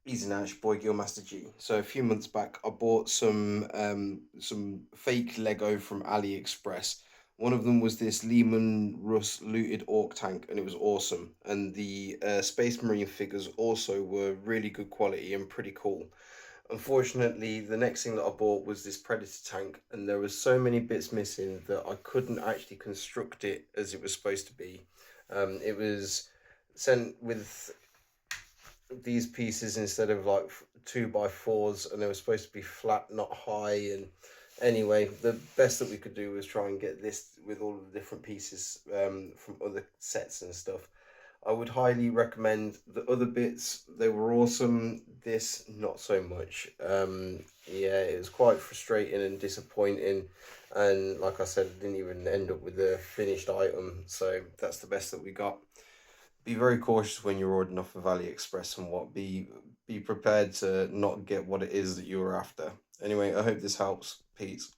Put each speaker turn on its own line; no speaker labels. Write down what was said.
Easy now, it's your boy Master G. So a few months back, I bought some fake Lego from AliExpress. One of them was this Lehman Russ looted orc tank, and it was awesome. And the Space Marine figures also were really good quality and pretty cool. Unfortunately, the next thing that I bought was this Predator tank, and there was so many bits missing that I couldn't actually construct it as it was supposed to be. It was sent with these pieces instead of like 2x4s, and they were supposed to be flat, not high. And anyway, the best that we could do was try and get this with all the different pieces from other sets and stuff. I would highly recommend the other bits. They were awesome. This, not so much. Yeah, it was quite frustrating and disappointing. And like I said, I didn't even end up with a finished item. So that's the best that we got. Be very cautious when you're ordering off of AliExpress and what. Be prepared to not get what it is that you're after. Anyway, I hope this helps. Peace.